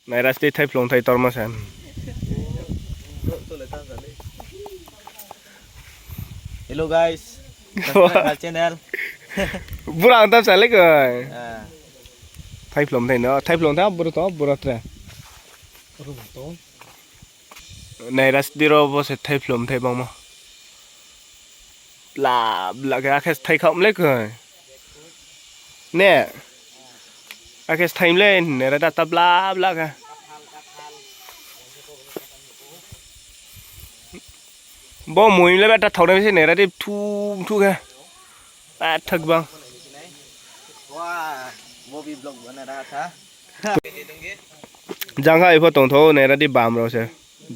này ra thấy plong thấy to mà xem Hello guys, subscribe my channel. bữa nào tao sẽ lấy rồi thấy plong thấy nó thấy plong thấy bữa tre này ra đi rồi sẽ thấy plong thấy bông mà là cái thấy không lấy rồi nè cái thấy lên này ra tập la cáiบ่มวยแล้วแบบถอดได้ไม่ใช่เนี่ยได้ทูแค่แต่ถึกบ้างว้าโมบีบล็อกวันนั้นนะ จังไงพอตรงโทเนี่ยได้บามเราใช่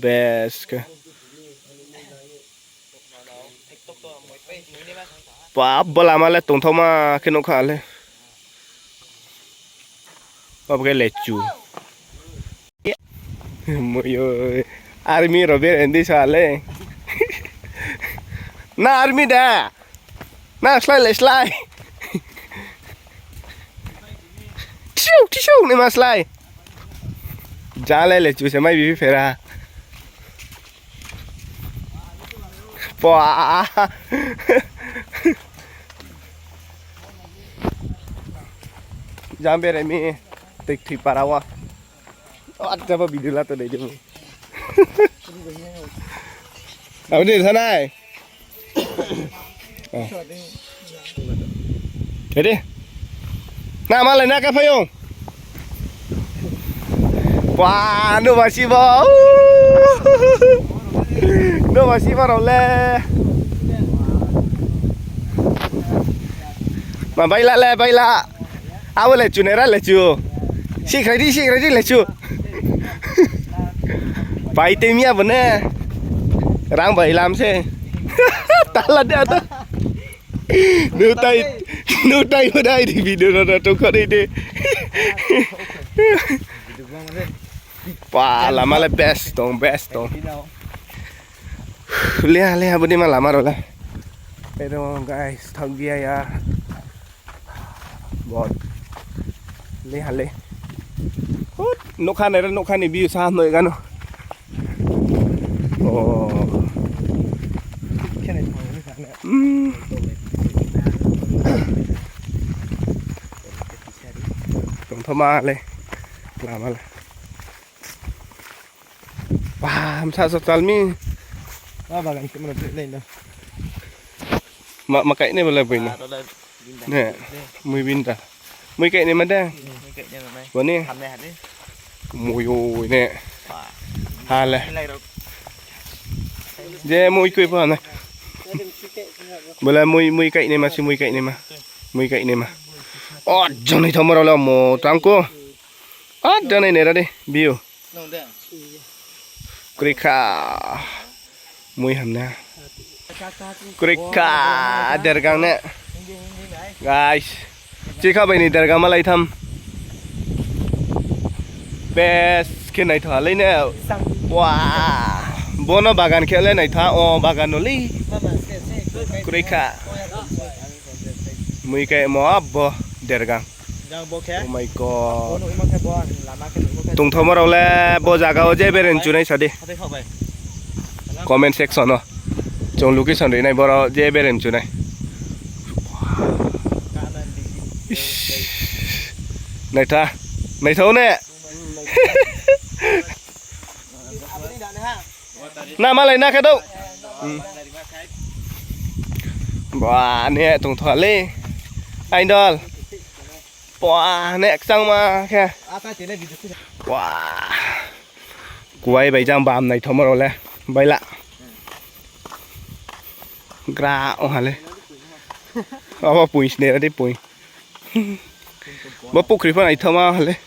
เบสก็ป้าบลามาแล้วตรงโทมาขึ้นนกขาเลยป้าไปเล็ดจูมวยอาร์มี่โรเบิร์ตเอ็นดี้ชาเลย na army dah na slide tishu ni mas slide jale le chu se mai bi fera wah jambe re mi tik thi parawa at jab video la to de jomเอาดิท่านนายเดี๋ยวดิหน้ามาเลยนะกับพยงว้าโนมาชิบะโนมาชิบะเราเลยมาไปละเอาเลยจูเนร่าเลยจูชิคไรดิเลยจูไปเต็มยาบนเนี่ยrang bảy làm xe ta là đeo ta nêu tay vào đây thì video nó trông khó đi đi wow làm mà là best tông lea bên đi mà làm mà rồi là đây đâu guys thằng kia ya bọt lea nóc khăn này view xa rồiกันตรงทมาเลยลามาเลยว้ามชาสตอลมีว่าบางอย่างมันเล่นเนาะมาไก่เนี่ยมันเลยบินเนี่ยมือบินจ้ะมือไก่เนี่ยมันได้วันนี้มวยเนี่ยฮาเลยเจ้มวยคุยพ่อหน่อยเวลามวยไก่เนี่ยมาสิมวยไก่เนี่ยมาอ๋อจังเลยทำมาแล้วโมตังกูอ๋อจังเลยเนี่ยดิบิวกริกามวยหันนะกริกาเดร์กังเนี่ย guys จีเข้าไปนี่เดร์กังมาเลยทำเบสขึ้นไหนถอดเลยเนี่ยว้าบนบากันแค่เล่นไหนท่าอ๋อบากันโนลี่กริกามวยไก่หมอบบ่เดร์กังโอ้ my god ตรงทำมาเราแล้วบ่จากเอาเจ๊ไปเรียนจุดไหนสักดิคอมเมนต์เซ็กชันเนาะจงลูกที่สันดีในบ่เราเจ๊ไปเรียนจุดไหนในท่าเนี่ยน้ามาเลยนะครับทุกว้าเนี่ยตรงถอดเลยไอดอลว้าเนี่ยสั่งมาแค่ว้ากวยใบจางบามในทอมเราแล้วใบละกราเอาหาเลยเอาว่าปุ๋ยเนี่ยได้ปุ๋ยบ่ปุ๊กคลิปไหนทอมาเลย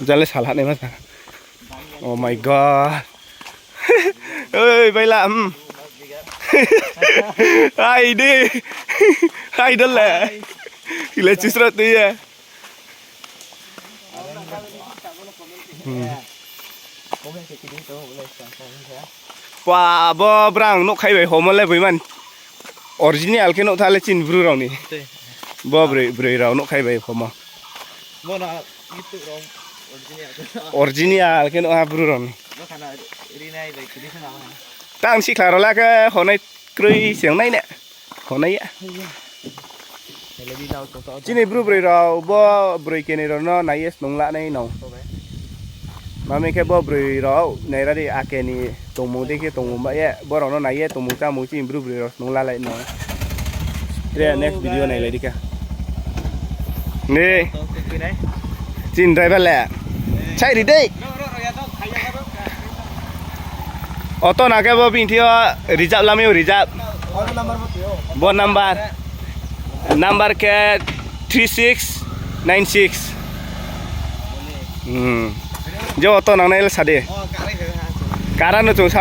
จะเลยสาระเนี่ยมาสักโอ้ my god เอ้ยใบละไอ้ดิไอ้นั่นแหละเลยจิสระตีอ่ะว้าบ่บรังนกไข่ใบหอมมาเลยไปมันออริจินัลแค่นกทะเลจินบรูเรานี่บ่บริเรานกไข่ใบหอมมา บ่นะยึดตัวเรา original kan oh abruron nó khả năng đi này để cái đi thế nào hả tang si klaro la cái hôm nay cười xiang này nè hôm nay á để đi đâu to chỉ này bru bru rồi bo bru cái này rồi nó này yes nong lạ này nong mà mình cái bo bru rồi này ra đi à cái này tung mù đi cái tung mù vậy bo rồi nó này yes tung mù cha mù chỉ bru bru rồi nong lạ lại nó đây next video này lại đi cả nè chín driver lẹ chạy đi đây ô tô nào cái bo pin theo reserve làm yêu reserve bo number ke 3696 jo auto nang nail sade karano chung sa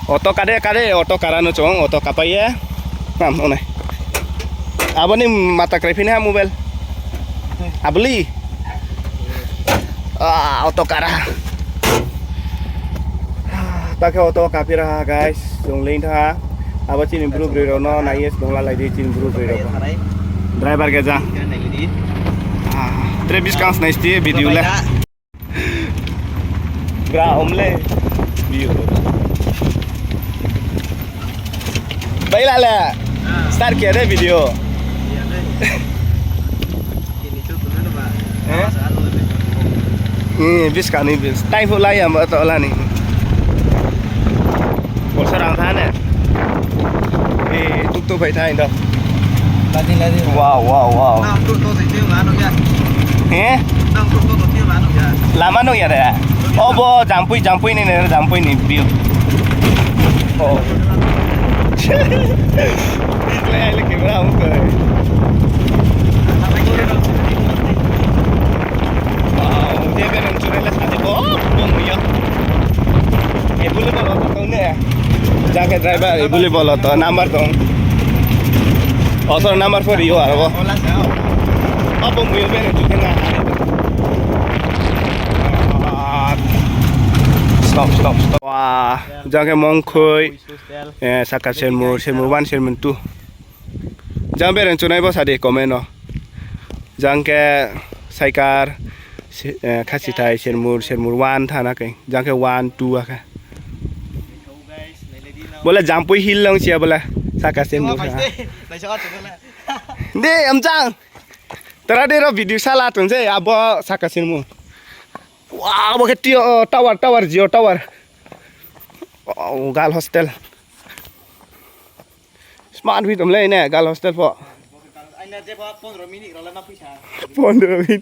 auto kade auto karano chung auto kapai ya nam onai abani mata krepin ha mobile abli auto kara pakai auto kapira guys jong lein tha apa chin improve rero no na yes dongla lai di chin improve rero driver ke ja Travis Kans nice dia video lah bra omle video baiklah lah start kiya deh video bis kan ni bis time pula ya mbak tak lah ni serang sana tuk phải thay đâu wow làm ăn đâu vậy đấy ô bo jampui này view oh lại cái nào không cười wow dia kan mencuri lah tadi bom ya boleh bawa tahu ni jangan driver boleh bawa tahu number dong also number for you apa apa mau yang benar juga nggak stop wah jangan mongkoi sakat sermur 1 sermur 2 jangan benar cunai bos ada komen no jangan saikar kasih tay sermur 1 thana kai jangan 1 2 kan boleh jampui hilang siapa boleh sakat sermur deh amjang terakhir video salah tuh saya abo sakat sermur wah bo ketio tower Jio tower oh gal hostel smart video mulai nih gal hostel po 15 minit kalau nak pisah 15 minit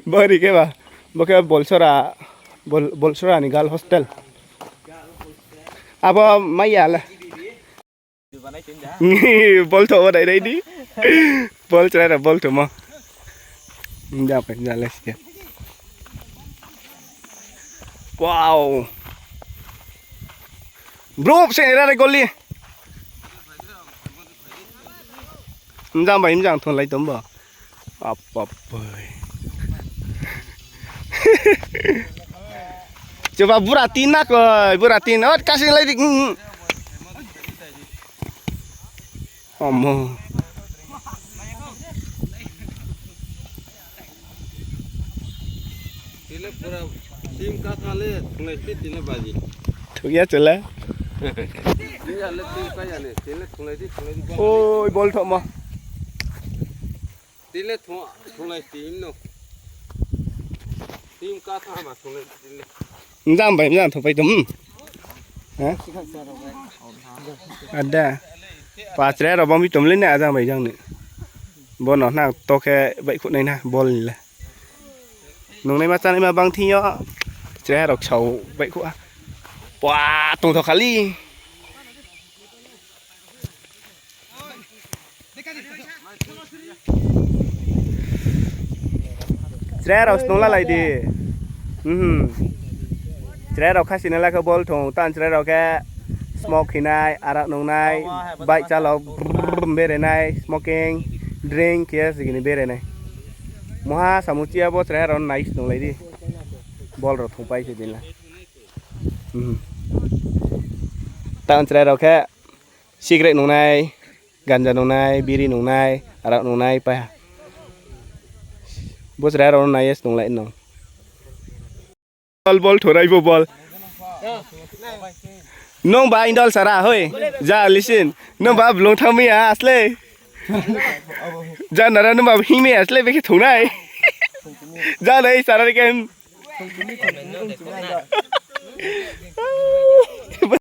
bari ke ba boke bolsora ni gal hostel apa maya lah bol thổ ở đây đi bol chơi là bol thổ mà ra phải ra lên kìa wow bro sẽ ra đây con li ra bảy em thôn lấy tấm bờ apa boy coba buratina koi buratina kasih lagi Omo. Tile pura sim ka thale thunai tile baji. Thuya chale. Tile le ka jane tile thunai di. Oi bol tho ma. Tile thunai tim no. Sim ka tha ma thunai tile. Njam bai njam tho pai tum. Ha? Ada. Patre rồi bom bị tụm lên nè ra mấy răng nữa, bol nó nào to cái vậy khu này nè bol là, nung này mà cha này mà băng thi nhá, tre độc sầu vậy khu à, wow tung thọ khá li, tre độc nung lại đi, tre độc khác gì nữa là cái bol thùng tan tre độc cái smoke hinai arak nong nai bike calo bere nai smoking drink ya segini bere nai moha samucia bo ron nice nong lady bol ro thupai se din la tan ro kha cigarette nong nai ganja nong nai biri nong nai arak nong nai pa bos ra ro na yes dong lai no bol thorai bo bol nong ba indol sara hoi ja listen nong ba blong thami a asle ja nara nong ba hime asle be ke thunai ja nei sara ken